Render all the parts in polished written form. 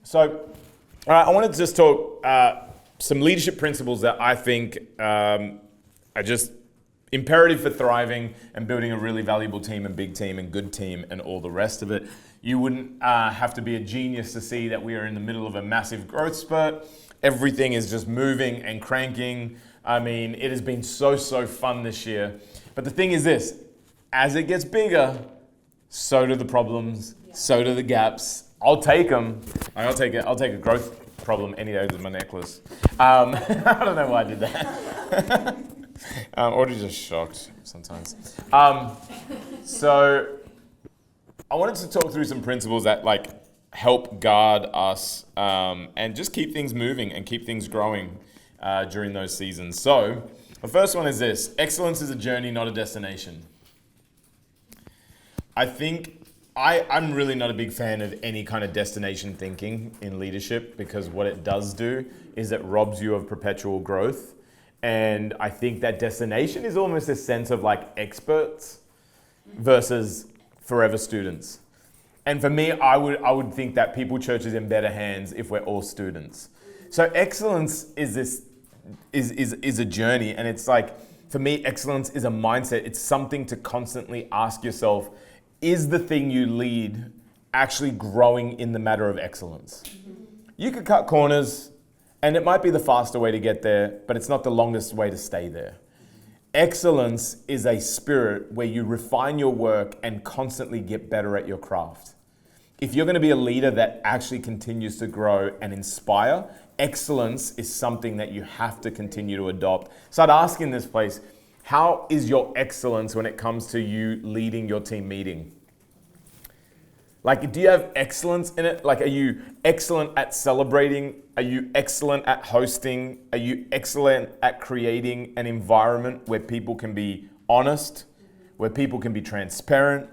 So, I wanted to just talk some leadership principles that I think are just imperative for thriving and building a really valuable team and big team and good team and all the rest of it. You wouldn't have to be a genius to see that we are in the middle of a massive growth spurt. Everything is just moving and cranking. I mean, it has been so fun this year. But the thing is this, as it gets bigger, so do the problems, so do the gaps. I'll take them. I'll take a growth problem any day with my necklace. I don't know why I did that. Or just shocked sometimes. So I wanted to talk through some principles that help guard us and just keep things moving and keep things growing during those seasons. So the first one is this: excellence is a journey, not a destination. I think I'm really not a big fan of any kind of destination thinking in leadership, because what it does do is it robs you of perpetual growth. And I think that destination is almost a sense of experts versus forever students. And for me, I would think that People Church is in better hands if we're all students. So excellence is a journey, and it's for me, excellence is a mindset. It's something to constantly ask yourself, is the thing you lead actually growing in the matter of excellence? You could cut corners, and it might be the faster way to get there, but it's not the longest way to stay there. Excellence is a spirit where you refine your work and constantly get better at your craft. If you're going to be a leader that actually continues to grow and inspire, excellence is something that you have to continue to adopt. So I'd ask in this place, how is your excellence when it comes to you leading your team meeting? Do you have excellence in it? Are you excellent at celebrating? Are you excellent at hosting? Are you excellent at creating an environment where people can be honest, where people can be transparent,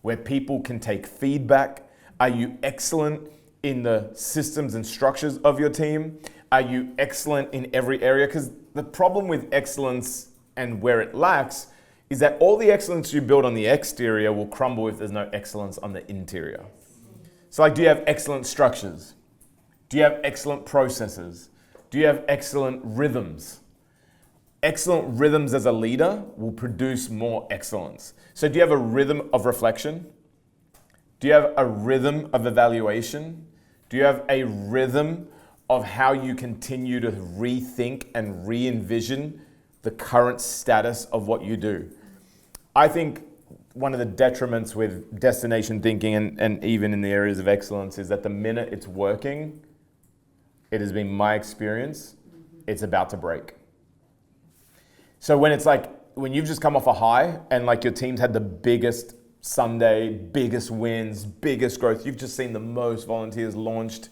where people can take feedback? Are you excellent in the systems and structures of your team? Are you excellent in every area? Because the problem with excellence and where it lacks is that all the excellence you build on the exterior will crumble if there's no excellence on the interior. So do you have excellent structures? Do you have excellent processes? Do you have excellent rhythms? Excellent rhythms as a leader will produce more excellence. So do you have a rhythm of reflection? Do you have a rhythm of evaluation? Do you have a rhythm of how you continue to rethink and re-envision the current status of what you do? I think one of the detriments with destination thinking and even in the areas of excellence is that the minute it's working, it has been my experience, it's about to break. So when it's when you've just come off a high and your team's had the biggest Sunday, biggest wins, biggest growth, you've just seen the most volunteers launched,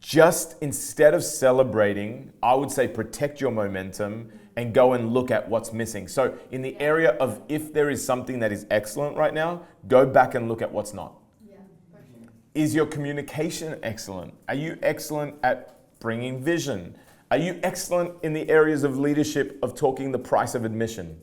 just instead of celebrating, I would say protect your momentum and go and look at what's missing. So in the area of if there is something that is excellent right now, go back and look at what's not. Yeah, for sure. Is your communication excellent? Are you excellent at bringing vision? Are you excellent in the areas of leadership of talking the price of admission?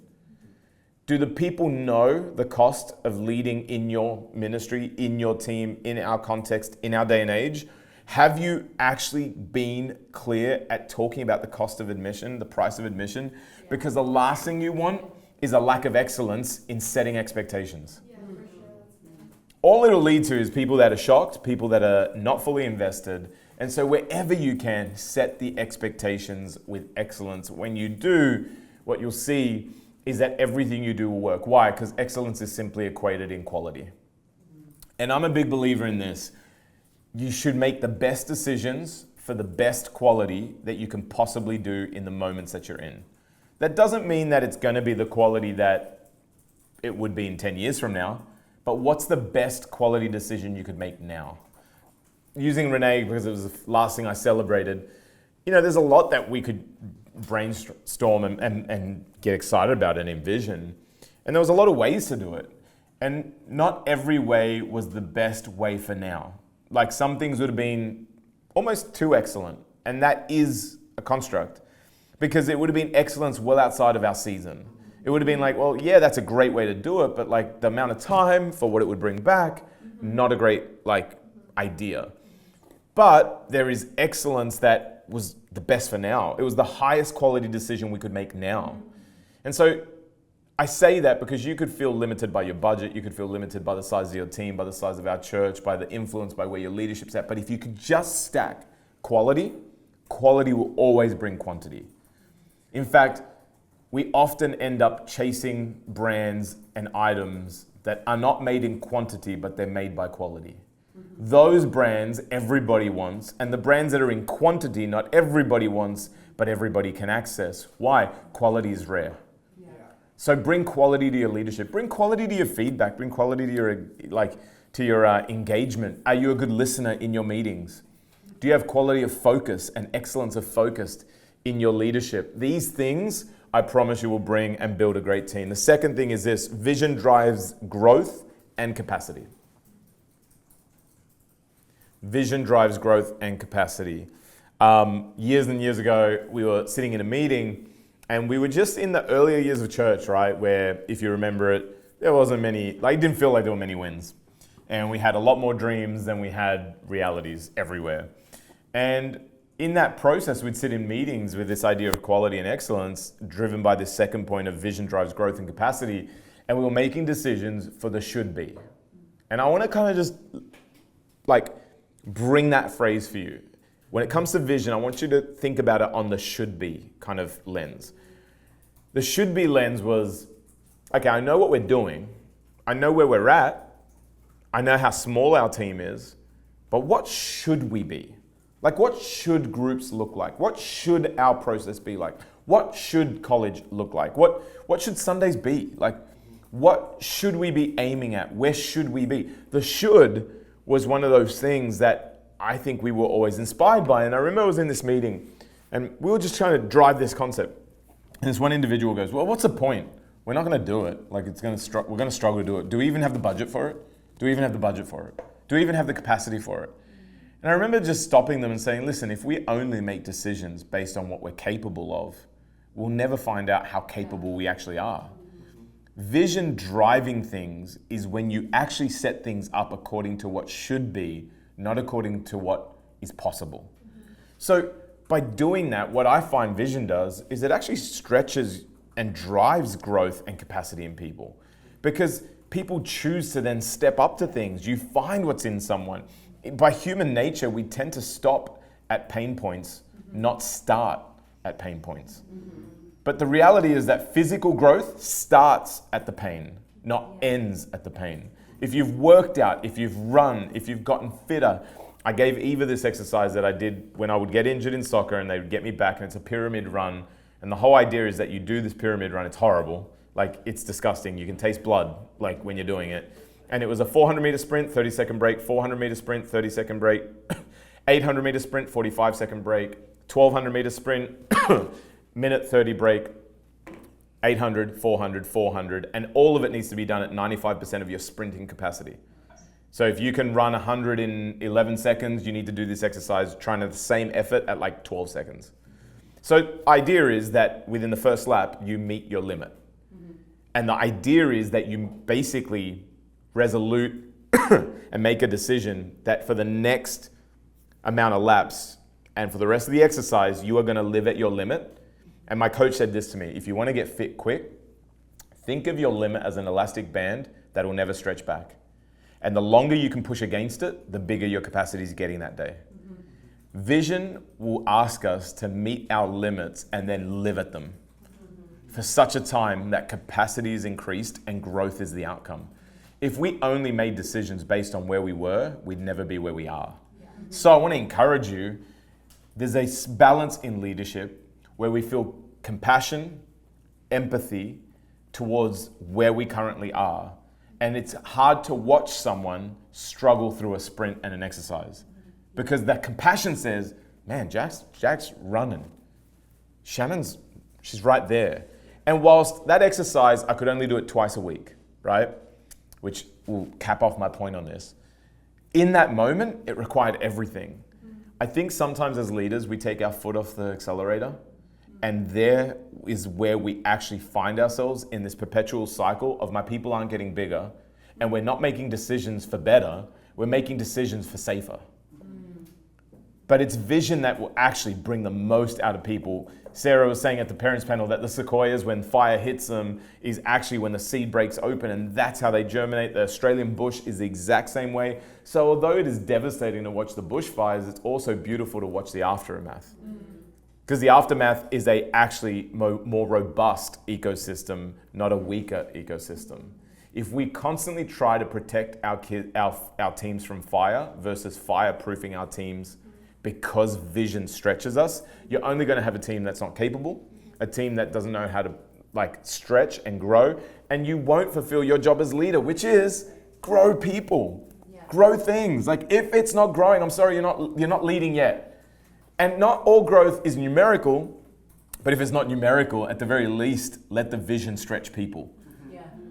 Do the people know the cost of leading in your ministry, in your team, in our context, in our day and age? Have you actually been clear at talking about the cost of admission, the price of admission? Because the last thing you want is a lack of excellence in setting expectations. Yeah, for sure. All it'll lead to is people that are shocked, people that are not fully invested. And so wherever you can, set the expectations with excellence. When you do, what you'll see is that everything you do will work. Why? Because excellence is simply equated in quality. And I'm a big believer in this. You should make the best decisions for the best quality that you can possibly do in the moments that you're in. That doesn't mean that it's going to be the quality that it would be in 10 years from now, but what's the best quality decision you could make now? Using Renée, because it was the last thing I celebrated, there's a lot that we could brainstorm and get excited about and envision. And there was a lot of ways to do it. And not every way was the best way for now. Some things would have been almost too excellent. And that is a construct, because it would have been excellence well outside of our season. It would have been well, yeah, that's a great way to do it, but the amount of time for what it would bring back, not a great idea. But there is excellence that was the best for now. It was the highest quality decision we could make now. And so I say that because you could feel limited by your budget, you could feel limited by the size of your team, by the size of our church, by the influence, by where your leadership's at. But if you could just stack quality, quality will always bring quantity. In fact, we often end up chasing brands and items that are not made in quantity, but they're made by quality. Those brands everybody wants, and the brands that are in quantity, not everybody wants, but everybody can access. Why? Quality is rare. So bring quality to your leadership, bring quality to your feedback, bring quality to your engagement. Are you a good listener in your meetings? Do you have quality of focus and excellence of focus in your leadership? These things, I promise you, will bring and build a great team. The second thing is this: vision drives growth and capacity. Vision drives growth and capacity. Years and years ago, we were sitting in a meeting, and we were just in the earlier years of church, right? Where, if you remember it, there wasn't many, it didn't feel like there were many wins. And we had a lot more dreams than we had realities everywhere. And in that process, we'd sit in meetings with this idea of quality and excellence, driven by this second point of vision drives growth and capacity. And we were making decisions for the should be. And I want to kind of just bring that phrase for you. When it comes to vision, I want you to think about it on the should be kind of lens. The should be lens was, okay, I know what we're doing. I know where we're at. I know how small our team is. But what should we be? What should groups look like? What should our process be like? What should college look like? What should Sundays be? What should we be aiming at? Where should we be? The should was one of those things that I think we were always inspired by. And I remember I was in this meeting and we were just trying to drive this concept. And this one individual goes, well, what's the point? We're not going to do it. We're going to struggle to do it. Do we even have the budget for it? Do we even have the budget for it? Do we even have the capacity for it? And I remember just stopping them and saying, listen, if we only make decisions based on what we're capable of, we'll never find out how capable we actually are. Vision driving things is when you actually set things up according to what should be, not according to what is possible. So by doing that, what I find vision does is it actually stretches and drives growth and capacity in people, because people choose to then step up to things. You find what's in someone. By human nature, we tend to stop at pain points, not start at pain points. But the reality is that physical growth starts at the pain, not ends at the pain. If you've worked out, if you've run, if you've gotten fitter. I gave Eva this exercise that I did when I would get injured in soccer and they would get me back, and it's a pyramid run. And the whole idea is that you do this pyramid run. It's horrible. It's disgusting. You can taste blood when you're doing it. And it was a 400-meter sprint, 30-second break, 400-meter sprint, 30-second break, 800-meter sprint, 45-second break, 1,200-meter sprint, minute 30 break, 800, 400, 400, and all of it needs to be done at 95% of your sprinting capacity. So if you can run 100 in 11 seconds, you need to do this exercise trying to have the same effort at 12 seconds. So idea is that within the first lap, you meet your limit. And the idea is that you basically resolute and make a decision that for the next amount of laps and for the rest of the exercise, you are going to live at your limit. And my coach said this to me: if you want to get fit quick, think of your limit as an elastic band that will never stretch back. And the longer you can push against it, the bigger your capacity is getting that day. Vision will ask us to meet our limits and then live at them for such a time that capacity is increased and growth is the outcome. If we only made decisions based on where we were, we'd never be where we are. So I want to encourage you, there's a balance in leadership where we feel compassion, empathy towards where we currently are. And it's hard to watch someone struggle through a sprint and an exercise, because that compassion says, man, Jack's running. She's right there. And whilst that exercise, I could only do it twice a week, right? Which will cap off my point on this. In that moment, it required everything. I think sometimes as leaders, we take our foot off the accelerator, and there is where we actually find ourselves in this perpetual cycle of my people aren't getting bigger, and we're not making decisions for better, we're making decisions for safer. but it's vision that will actually bring the most out of people. Sarah was saying at the parents panel that the sequoias, when fire hits them, is actually when the seed breaks open, and that's how they germinate. The Australian bush is the exact same way. So although it is devastating to watch the bushfires, it's also beautiful to watch the aftermath. Because the aftermath is a actually more robust ecosystem, not a weaker ecosystem. If we constantly try to protect our teams from fire versus fireproofing our teams because vision stretches us, you're only going to have a team that's not capable, a team that doesn't know how to stretch and grow, and you won't fulfill your job as leader, which is grow people, grow things. If it's not growing, I'm sorry, you're not leading yet. And not all growth is numerical, but if it's not numerical, at the very least, let the vision stretch people.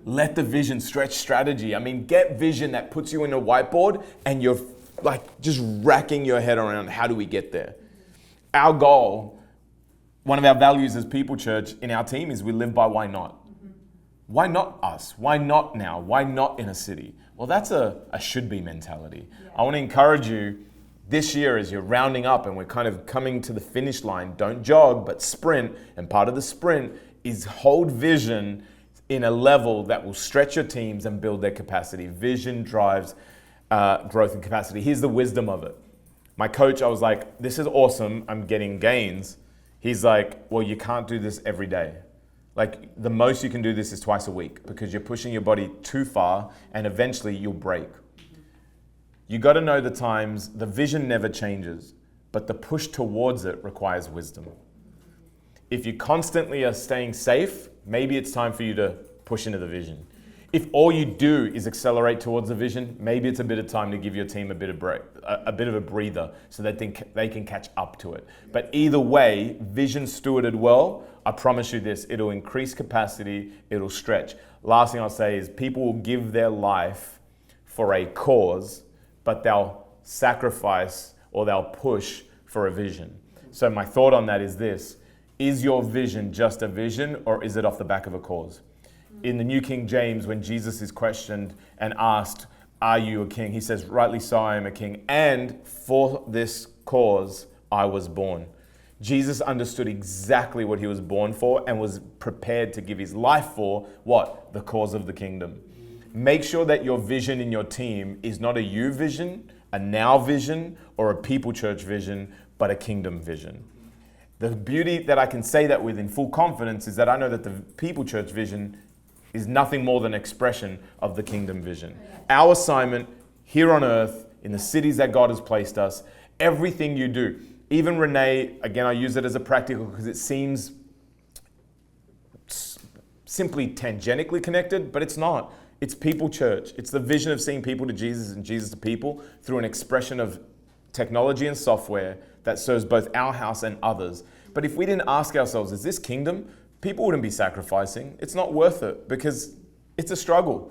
Let the vision stretch strategy. I mean, get vision that puts you in a whiteboard and you're just racking your head around, how do we get there? Our goal, one of our values as People Church in our team is we live by why not. Why not us? Why not now? Why not in a city? Well, that's a should be mentality. I want to encourage you this year as you're rounding up and we're kind of coming to the finish line, don't jog, but sprint. And part of the sprint is hold vision in a level that will stretch your teams and build their capacity. Vision drives growth and capacity. Here's the wisdom of it. My coach, I was like, this is awesome, I'm getting gains. He's like, well, you can't do this every day. The most you can do this is twice a week because you're pushing your body too far and eventually you'll break. You got to know the times. The vision never changes, but the push towards it requires wisdom. If you constantly are staying safe, maybe it's time for you to push into the vision. If all you do is accelerate towards the vision, maybe it's a bit of time to give your team a bit of a breather so that they can catch up to it. But either way, vision stewarded well, I promise you this, it'll increase capacity, it'll stretch. Last thing I'll say is people will give their life for a cause, but they'll sacrifice or they'll push for a vision. So my thought on that is this: is your vision just a vision or is it off the back of a cause? In the New King James, when Jesus is questioned and asked, are you a king? He says, rightly so, I am a king. And for this cause, I was born. Jesus understood exactly what he was born for and was prepared to give his life for what? The cause of the kingdom. Make sure that your vision in your team is not a you vision, a now vision, or a People Church vision, but a kingdom vision. The beauty that I can say that with in full confidence is that I know that the People Church vision is nothing more than an expression of the kingdom vision. Our assignment here on earth, in the cities that God has placed us, everything you do, even Renée, again, I use it as a practical because it seems simply tangentially connected, but it's not. It's People Church. It's the vision of seeing people to Jesus and Jesus to people through an expression of technology and software that serves both our house and others. But if we didn't ask ourselves, is this kingdom? People wouldn't be sacrificing. It's not worth it because it's a struggle.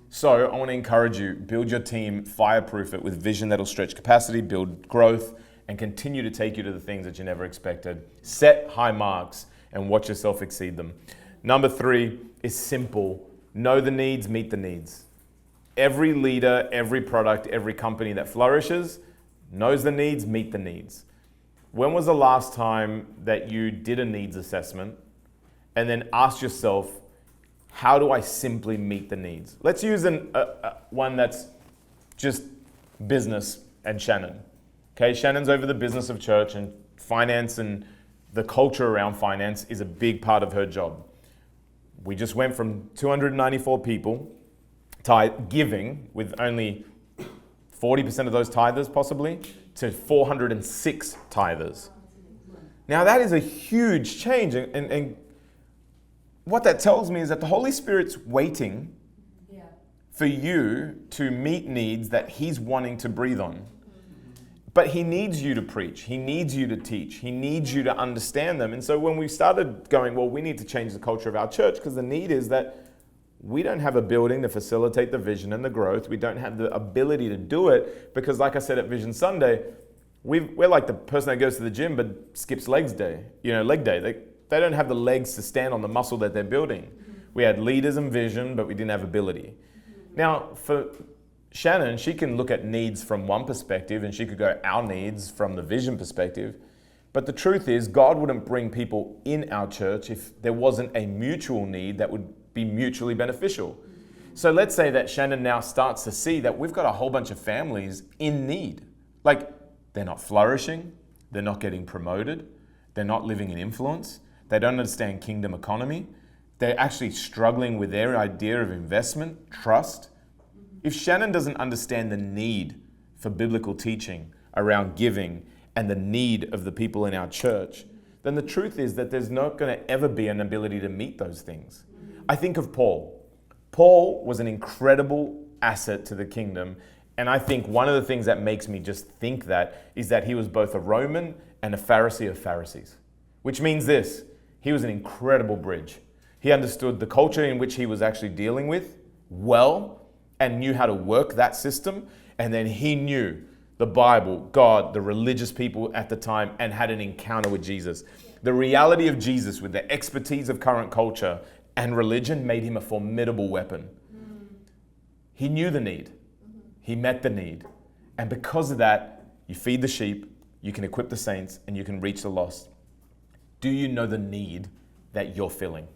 So I want to encourage you, build your team, fireproof it with vision that'll stretch capacity, build growth, and continue to take you to the things that you never expected. Set high marks and watch yourself exceed them. Number 3 is simple. Know the needs, meet the needs. Every leader, every product, every company that flourishes knows the needs, meet the needs. When was the last time that you did a needs assessment and then asked yourself, how do I simply meet the needs? Let's use one that's just business and Shannon. Okay, Shannon's over the business of church and finance, and the culture around finance is a big part of her job. We just went from 294 people giving, with only 40% of those tithers possibly, to 406 tithers. Now that is a huge change, and what that tells me is that the Holy Spirit's waiting for you to meet needs that he's wanting to breathe on. But he needs you to preach. He needs you to teach. He needs you to understand them. And so when we started going, well, we need to change the culture of our church, because the need is that we don't have a building to facilitate the vision and the growth. We don't have the ability to do it because, like I said at Vision Sunday, we're like the person that goes to the gym but skips leg day. They don't have the legs to stand on the muscle that they're building. We had leaders and vision, but we didn't have ability. Now, for Shannon, she can look at needs from one perspective and she could go our needs from the vision perspective. But the truth is, God wouldn't bring people in our church if there wasn't a mutual need that would be mutually beneficial. So let's say that Shannon now starts to see that we've got a whole bunch of families in need. Like, they're not flourishing, they're not getting promoted, they're not living in influence, they don't understand kingdom economy, they're actually struggling with their idea of investment, trust. If Shannon doesn't understand the need for biblical teaching around giving and the need of the people in our church, then the truth is that there's not going to ever be an ability to meet those things. I think of Paul. Paul was an incredible asset to the kingdom. And I think one of the things that makes me just think that is that he was both a Roman and a Pharisee of Pharisees, which means this: he was an incredible bridge. He understood the culture in which he was actually dealing with well and knew how to work that system. And then he knew the Bible, God, the religious people at the time, and had an encounter with Jesus. The reality of Jesus with the expertise of current culture and religion made him a formidable weapon. He knew the need. He met the need. And because of that, you feed the sheep, you can equip the saints, and you can reach the lost. Do you know the need that you're filling?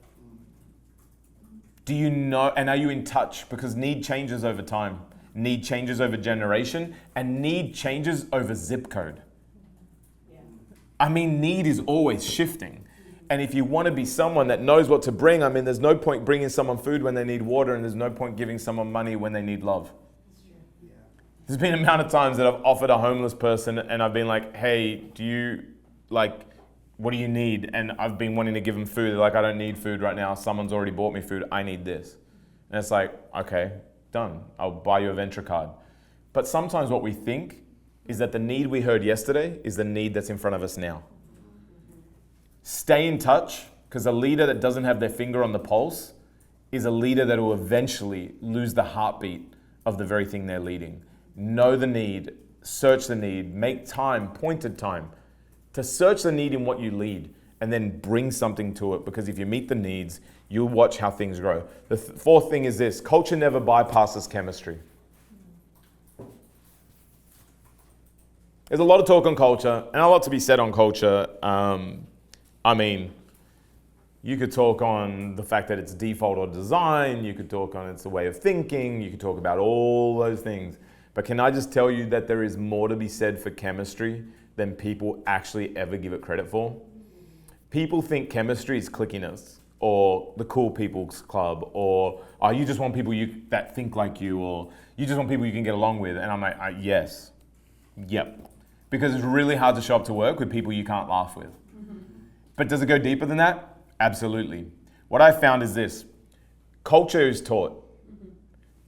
Do you know, and are you in touch? Because need changes over time. Need changes over generation, and need changes over zip code. I mean, need is always shifting. And if you want to be someone that knows what to bring, I mean, there's no point bringing someone food when they need water, and there's no point giving someone money when they need love. There's been an amount of times that I've offered a homeless person and I've been like, hey, what do you need? And I've been wanting to give them food. They're like, I don't need food right now. Someone's already bought me food. I need this. And it's like, okay, done. I'll buy you a Venture card. But sometimes what we think is that the need we heard yesterday is the need that's in front of us now. Stay in touch, because a leader that doesn't have their finger on the pulse is a leader that will eventually lose the heartbeat of the very thing they're leading. Know the need, search the need, make time, pointed time, to search the need in what you lead, and then bring something to it, because if you meet the needs, you'll watch how things grow. The fourth thing is this: culture never bypasses chemistry. There's a lot of talk on culture, and a lot to be said on culture. I mean, you could talk on the fact that it's default or design, you could talk on it's a way of thinking, you could talk about all those things. But can I just tell you that there is more to be said for chemistry than people actually ever give it credit for? People think chemistry is clickiness, or the cool people's club, or you just want people that think like you, or you just want people you can get along with. And I'm like, yes, yep. Because it's really hard to show up to work with people you can't laugh with. But does it go deeper than that? Absolutely. What I found is this: culture is taught,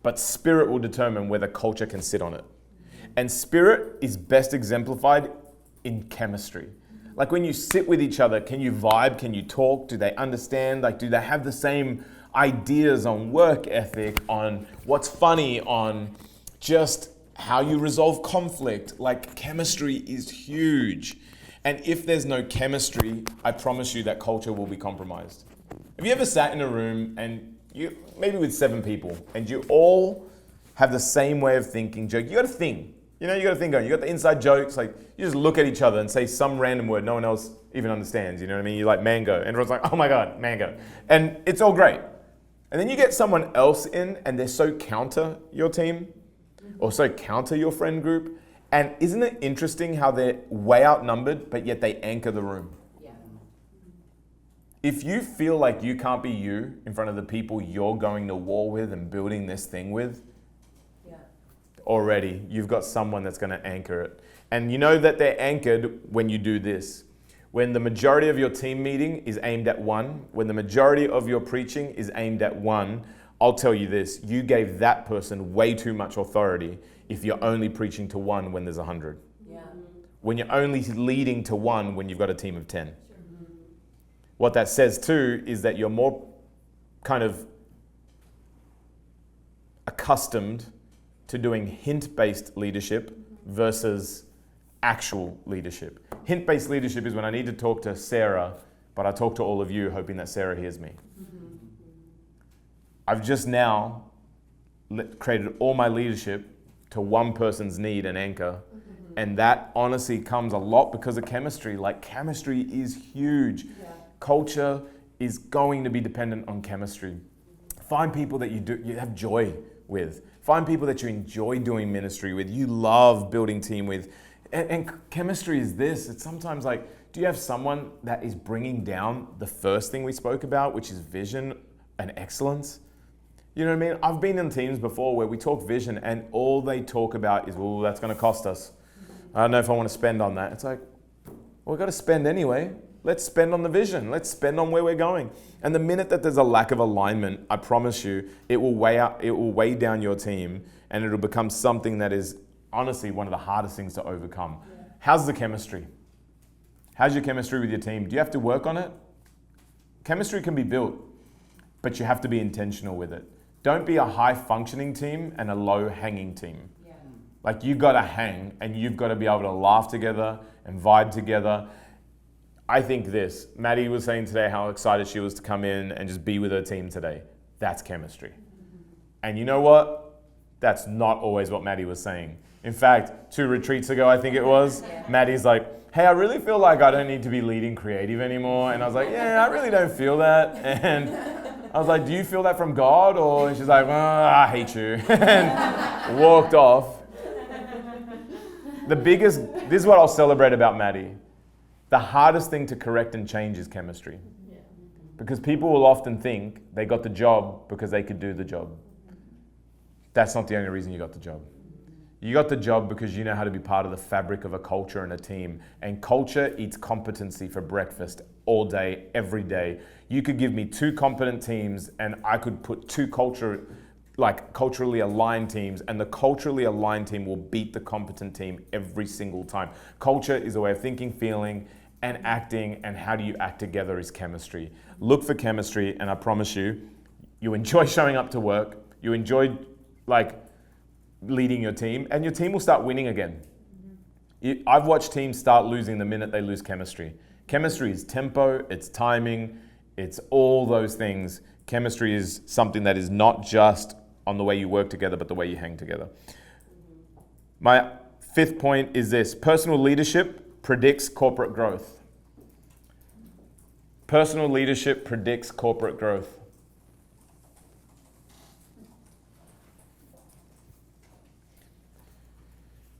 but spirit will determine whether culture can sit on it. And spirit is best exemplified in chemistry. Like when you sit with each other, can you vibe? Can you talk? Do they understand? Like, do they have the same ideas on work ethic, on what's funny, on just how you resolve conflict? Like, chemistry is huge. And if there's no chemistry, I promise you that culture will be compromised. Have you ever sat in a room and you, maybe with 7 people, and you all have the same way of thinking, joke? You got a thing. You got a thing going. You got the inside jokes. Like, you just look at each other and say some random word no one else even understands. You know what I mean? You're like mango. And everyone's like, oh my God, mango. And it's all great. And then you get someone else in and they're so counter your team or so counter your friend group. And isn't it interesting how they're way outnumbered, but yet they anchor the room? Yeah. If you feel like you can't be you in front of the people you're going to war with and building this thing with, already you've got someone that's going to anchor it. And you know that they're anchored when you do this. When the majority of your team meeting is aimed at one, when the majority of your preaching is aimed at one, I'll tell you this: you gave that person way too much authority if you're only preaching to one when there's 100. Yeah. When you're only leading to one when you've got a team of 10. Sure. What that says too is that you're more kind of accustomed to doing hint-based leadership versus actual leadership. Hint-based leadership is when I need to talk to Sarah, but I talk to all of you hoping that Sarah hears me. I've just now created all my leadership to one person's need and anchor. And that honestly comes a lot because of chemistry. Like, chemistry is huge. Yeah. Culture is going to be dependent on chemistry. Find people that you have joy with. Find people that you enjoy doing ministry with, you love building team with. And chemistry is this. It's sometimes like, do you have someone that is bringing down the first thing we spoke about, which is vision and excellence? You know what I mean? I've been in teams before where we talk vision and all they talk about is, well, that's going to cost us. I don't know if I want to spend on that. It's like, well, we've got to spend anyway. Let's spend on the vision. Let's spend on where we're going. And the minute that there's a lack of alignment, I promise you, it will weigh down your team, and it'll become something that is honestly one of the hardest things to overcome. Yeah. How's the chemistry? How's your chemistry with your team? Do you have to work on it? Chemistry can be built, but you have to be intentional with it. Don't be a high-functioning team and a low-hanging team. Yeah. Like, you've got to hang, and you've got to be able to laugh together and vibe together. I think this, Maddie was saying today how excited she was to come in and just be with her team today. That's chemistry. And you know what? That's not always what Maddie was saying. In fact, 2 retreats ago, I think it was, Maddie's like, hey, I really feel like I don't need to be leading creative anymore. And I was like, yeah, I really don't feel that. And I was like, do you feel that from God? Or and she's like, I hate you. And walked off. This is what I'll celebrate about Maddie. The hardest thing to correct and change is chemistry. Because people will often think they got the job because they could do the job. That's not the only reason you got the job. You got the job because you know how to be part of the fabric of a culture and a team. And culture eats competency for breakfast all day, every day. You could give me 2 competent teams and I could put 2 culturally aligned teams, and the culturally aligned team will beat the competent team every single time. Culture is a way of thinking, feeling, and acting, and how do you act together is chemistry. Look for chemistry, and I promise you, you enjoy showing up to work, you enjoy leading your team, and your team will start winning again. I've watched teams start losing the minute they lose chemistry. Chemistry is tempo, it's timing, it's all those things. Chemistry is something that is not just on the way you work together, but the way you hang together. My 5th point is this: personal leadership predicts corporate growth. Personal leadership predicts corporate growth.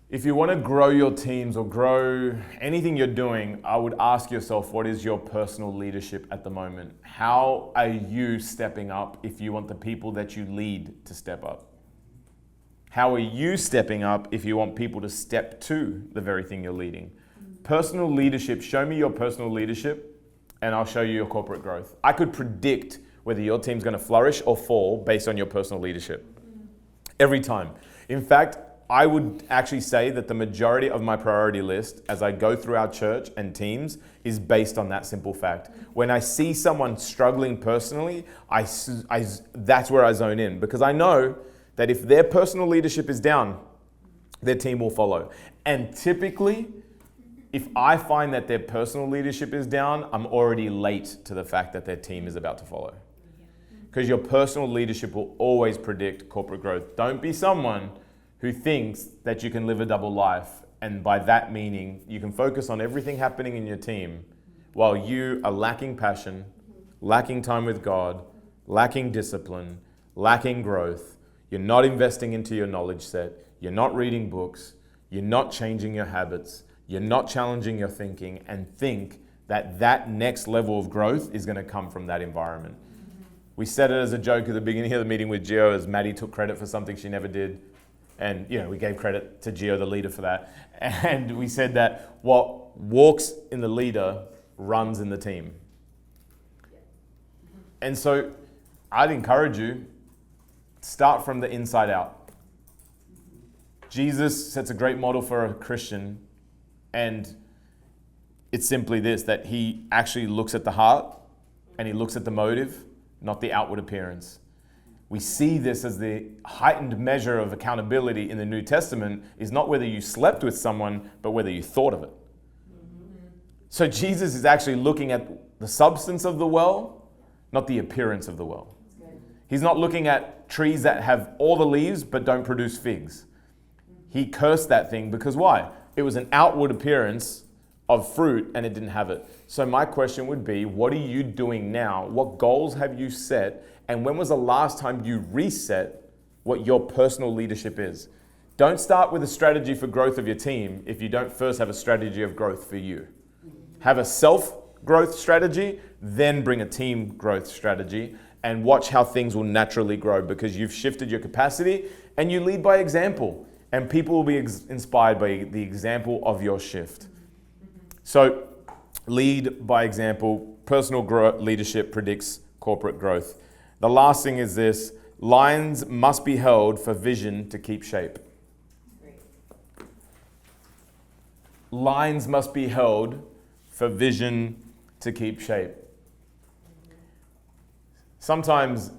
If you want to grow your teams or grow anything you're doing, I would ask yourself, what is your personal leadership at the moment? How are you stepping up if you want the people that you lead to step up? How are you stepping up if you want people to step to the very thing you're leading? Personal leadership, show me your personal leadership and I'll show you your corporate growth. I could predict whether your team's going to flourish or fall based on your personal leadership. Every time. In fact, I would actually say that the majority of my priority list as I go through our church and teams is based on that simple fact. When I see someone struggling personally, that's where I zone in, because I know that if their personal leadership is down, their team will follow. And typically, if I find that their personal leadership is down, I'm already late to the fact that their team is about to follow. Because your personal leadership will always predict corporate growth. Don't be someone who thinks that you can live a double life, and by that meaning you can focus on everything happening in your team while you are lacking passion, lacking time with God, lacking discipline, lacking growth. You're not investing into your knowledge set, you're not reading books, you're not changing your habits, you're not challenging your thinking, and think that that next level of growth is going to come from that environment. We said it as a joke at the beginning of the meeting with Gio, as Maddie took credit for something she never did. And we gave credit to Gio, the leader, for that. And we said that what walks in the leader runs in the team. And so I'd encourage you, start from the inside out. Jesus sets a great model for a Christian, and it's simply this, that he actually looks at the heart and he looks at the motive, not the outward appearance. We see this as the heightened measure of accountability in the New Testament is not whether you slept with someone, but whether you thought of it. So Jesus is actually looking at the substance of the well, not the appearance of the well. He's not looking at trees that have all the leaves but don't produce figs. He cursed that thing because why? It was an outward appearance of fruit and it didn't have it. So my question would be, what are you doing now? What goals have you set? And when was the last time you reset what your personal leadership is? Don't start with a strategy for growth of your team if you don't first have a strategy of growth for you. Have a self-growth strategy, then bring a team growth strategy, and watch how things will naturally grow because you've shifted your capacity and you lead by example. And people will be inspired by the example of your shift. So lead by example. Personal leadership predicts corporate growth. The last thing is this: lines must be held for vision to keep shape. Lines must be held for vision to keep shape. Sometimes,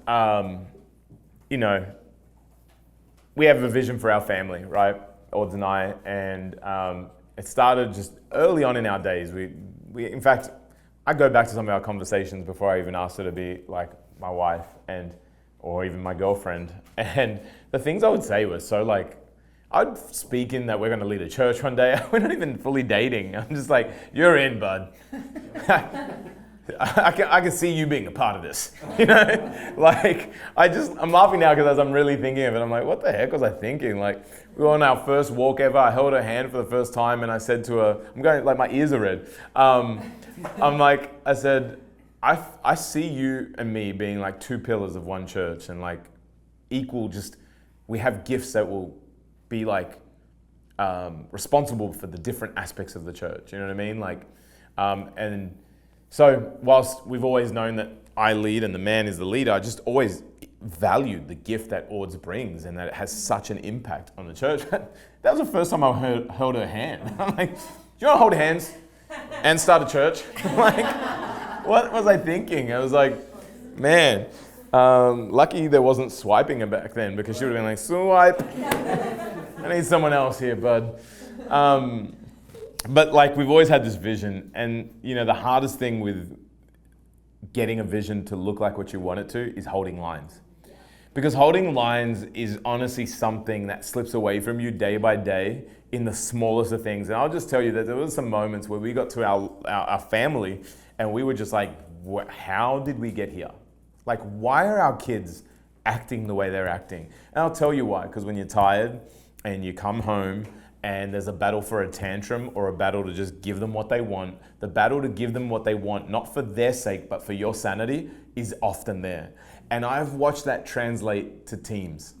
we have a vision for our family, right? Odds and I, and it started just early on in our days. We in fact, I go back to some of our conversations before I even asked her to be like my wife or even my girlfriend. And the things I would say were so like, I'd speak in that we're going to lead a church one day. We're not even fully dating. I'm just like, you're in, bud. I can see you being a part of this, Like, I'm laughing now because as I'm really thinking of it, I'm like, what the heck was I thinking? Like, we were on our first walk ever. I held her hand for the first time and I said to her, I'm going, like, my ears are red. I said, I see you and me being like two pillars of one church and like equal, we have gifts that will be like responsible for the different aspects of the church. You know what I mean? Like, and so whilst we've always known that I lead and the man is the leader, I just always valued the gift that Ords brings and that it has such an impact on the church. That was the first time I held her hand. I'm like, do you want to hold hands and start a church? Like, what was I thinking? I was like, man, lucky there wasn't swiping her back then because she would have been like, swipe. I need someone else here, bud. But like we've always had this vision, and the hardest thing with getting a vision to look like what you want it to is holding lines. Because holding lines is honestly something that slips away from you day by day in the smallest of things. And I'll just tell you that there was some moments where we got to our family and we were just like, how did we get here? Like, why are our kids acting the way they're acting? And I'll tell you why, because when you're tired and you come home and there's a battle for a tantrum or a battle to just give them what they want, the battle to give them what they want, not for their sake, but for your sanity, is often there. And I've watched that translate to teams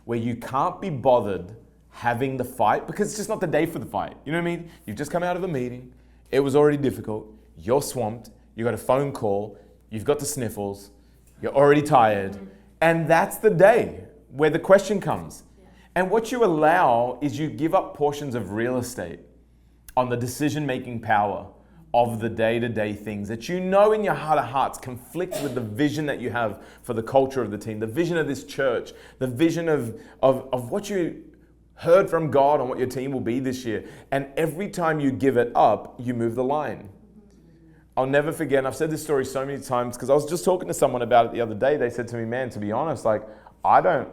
where you can't be bothered having the fight because it's just not the day for the fight. You know what I mean? You've just come out of a meeting. It was already difficult. You're swamped. You got a phone call. You've got the sniffles. You're already tired. And that's the day where the question comes. And what you allow is you give up portions of real estate on the decision-making power of the day-to-day things that in your heart of hearts conflict with the vision that you have for the culture of the team, the vision of this church, the vision of what you heard from God on what your team will be this year. And every time you give it up, you move the line. I'll never forget, and I've said this story so many times because I was just talking to someone about it the other day. They said to me, man, to be honest, like, I don't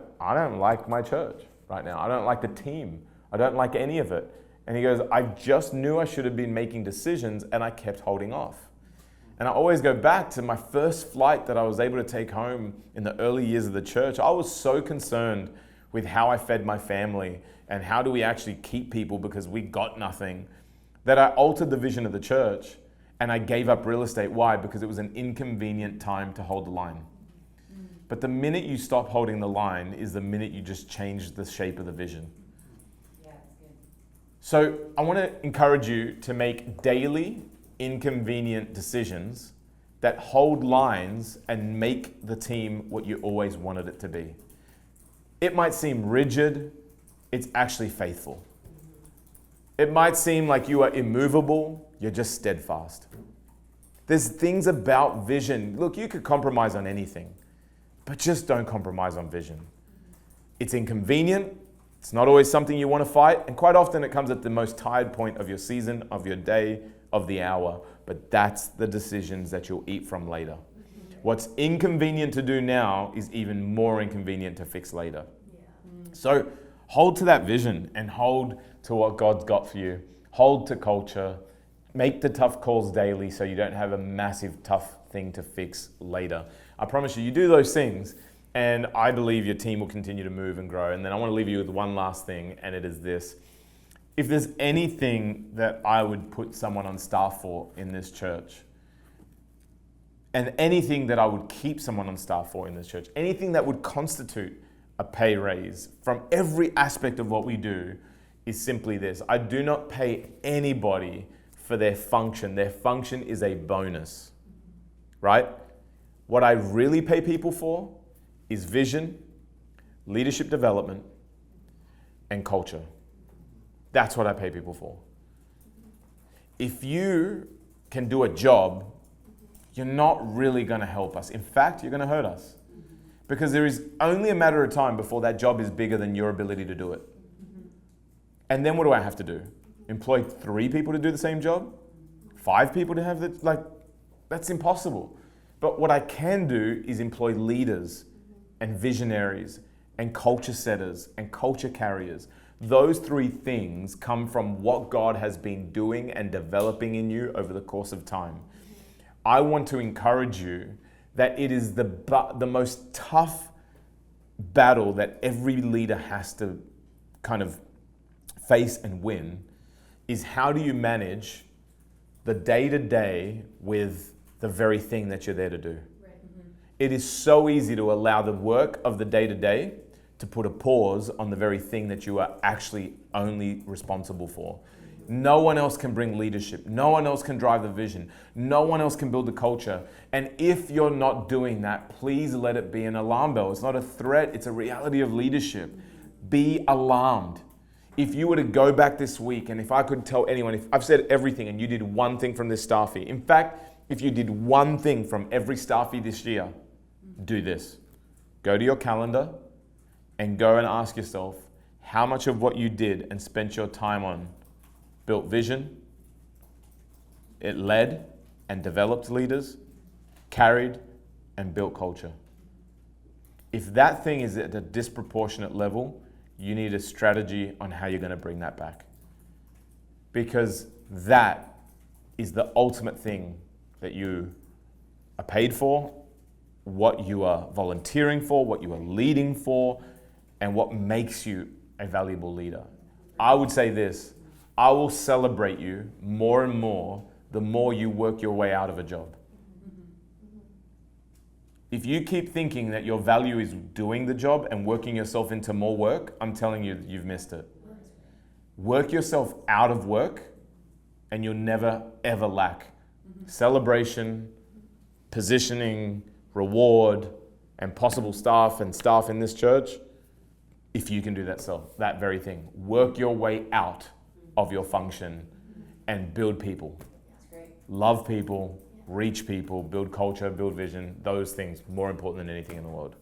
like my church right now. I don't like the team. I don't like any of it. And he goes, I just knew I should have been making decisions and I kept holding off. And I always go back to my first flight that I was able to take home in the early years of the church. I was so concerned with how I fed my family and how do we actually keep people because we got nothing, that I altered the vision of the church and I gave up real estate. Why? Because it was an inconvenient time to hold the line. But the minute you stop holding the line is the minute you just change the shape of the vision. So I want to encourage you to make daily inconvenient decisions that hold lines and make the team what you always wanted it to be. It might seem rigid, it's actually faithful. It might seem like you are immovable, you're just steadfast. There's things about vision. Look, you could compromise on anything, but just don't compromise on vision. It's inconvenient. It's not always something you want to fight, and quite often it comes at the most tired point of your season, of your day, of the hour, but that's the decisions that you'll eat from later. What's inconvenient to do now is even more inconvenient to fix later. So Hold to that vision and hold to what God's got for you. Hold to culture. Make the tough calls daily so you don't have a massive tough thing to fix later. I promise you, you do those things and I believe your team will continue to move and grow. And then I want to leave you with one last thing, and it is this. If there's anything that I would put someone on staff for in this church, and anything that I would keep someone on staff for in this church, anything that would constitute a pay raise from every aspect of what we do, is simply this. I do not pay anybody for their function. Their function is a bonus, right? What I really pay people for is vision, leadership development, and culture. That's what I pay people for. If you can do a job, you're not really going to help us. In fact, you're going to hurt us. Because there is only a matter of time before that job is bigger than your ability to do it. And then what do I have to do? Employ 3 people to do the same job? 5 people to have that? That's impossible. But what I can do is employ leaders and visionaries and culture setters and culture carriers. Those 3 things come from what God has been doing and developing in you over the course of time. I want to encourage you that it is the most tough battle that every leader has to kind of face and win, is how do you manage the day-to-day with the very thing that you're there to do. Right. Mm-hmm. It is so easy to allow the work of the day-to-day to put a pause on the very thing that you are actually only responsible for. No one else can bring leadership. No one else can drive the vision. No one else can build the culture. And if you're not doing that, please let it be an alarm bell. It's not a threat, it's a reality of leadership. Be alarmed. If you were to go back this week, and if I could tell anyone, if I've said everything and you did one thing from this staffy, in fact, if you did one thing from every staffy this year, do this. Go to your calendar and go and ask yourself how much of what you did and spent your time on built vision, it led and developed leaders, carried and built culture. If that thing is at a disproportionate level, you need a strategy on how you're going to bring that back. Because that is the ultimate thing that you are paid for, what you are volunteering for, what you are leading for, and what makes you a valuable leader. I would say this, I will celebrate you more and more the more you work your way out of a job. If you keep thinking that your value is doing the job and working yourself into more work, I'm telling you, you've missed it. Work yourself out of work and you'll never, ever lack celebration, positioning, reward, and possible staff in this church. If you can do that very thing, work your way out of your function and build people. That's great. Love people, reach people, build culture, build vision, those things more important than anything in the world.